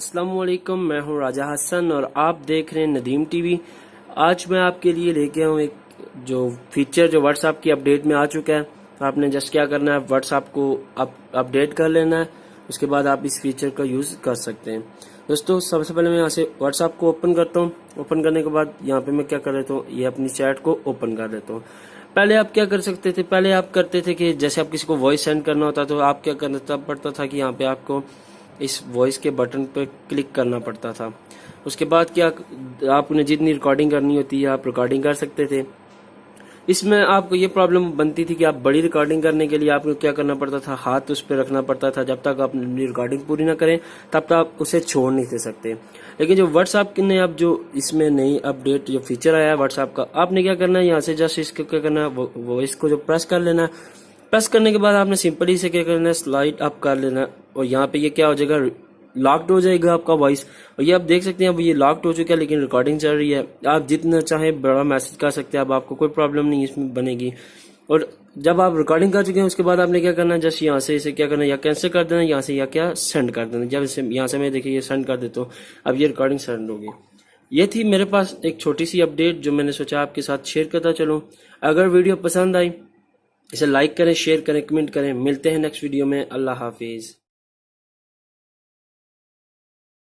अस्सलामुअलैकुम, मैं हूं राजा हसन और आप देख रहे हैं नदीम टीवी। आज मैं आपके लिए लेके आऊँ एक जो फीचर जो व्हाट्सएप की अपडेट में आ चुका है। तो आपने जस्ट क्या करना है, व्हाट्सएप को अपडेट कर लेना है। उसके बाद आप इस फीचर का यूज़ कर सकते हैं। दोस्तों, सबसे पहले मैं यहाँ से व्हाट्सएप को ओपन करता हूँ। ओपन करने के बाद यहाँ पे मैं क्या कर लेता हूँ, ये अपनी चैट को ओपन कर लेता हूँ। पहले आप क्या कर सकते थे, पहले आप करते थे कि जैसे आप किसी को वॉइस सेंड करना होता तो आप क्या करना पड़ता था कि यहाँ पे आपको इस वॉइस के बटन पर क्लिक करना पड़ता था। उसके बाद क्या, आपने जितनी रिकॉर्डिंग करनी होती है आप रिकॉर्डिंग कर सकते थे। इसमें आपको ये प्रॉब्लम बनती थी कि आप बड़ी रिकॉर्डिंग करने के लिए आपको क्या करना पड़ता था, हाथ उस पर रखना पड़ता था। जब तक आप अपनी रिकॉर्डिंग पूरी ना करें तब तक आप उसे छोड़ नहीं दे सकते। लेकिन जो व्हाट्सएप ने अब जो इसमें नई अपडेट जो फीचर आया है व्हाट्सएप का, आपने क्या करना है, यहाँ से जस्ट इसको क्या करना है, वॉइस को जो प्रेस कर लेना है। प्रेस करने के बाद आपने सिंपली से क्या करना है, स्लाइड अप कर लेना है और यहाँ पे ये क्या हो जाएगा, लॉक्ड हो जाएगा आपका वॉइस। और ये आप देख सकते हैं अब ये लॉक्ड हो चुका है, लेकिन रिकॉर्डिंग चल रही है। आप जितना चाहें बड़ा मैसेज कर सकते हैं, अब आपको कोई प्रॉब्लम नहीं इसमें बनेगी। और जब आप रिकॉर्डिंग कर चुके हैं उसके बाद आपने क्या करना है, जस्ट यहाँ से इसे क्या करना है, या कैंसिल कर देना, यहाँ से या क्या सेंड कर देना। जब इसे यहाँ से मैं देखिए ये सेंड कर देता हूँ, अब ये रिकॉर्डिंग सेंड होगी। ये थी मेरे पास एक छोटी सी अपडेट जो मैंने सोचा आपके साथ शेयर करता चलूँ। अगर वीडियो पसंद आई इसे लाइक करें, शेयर करें, कमेंट करें। मिलते हैं नेक्स्ट वीडियो में। अल्लाह हाफिज।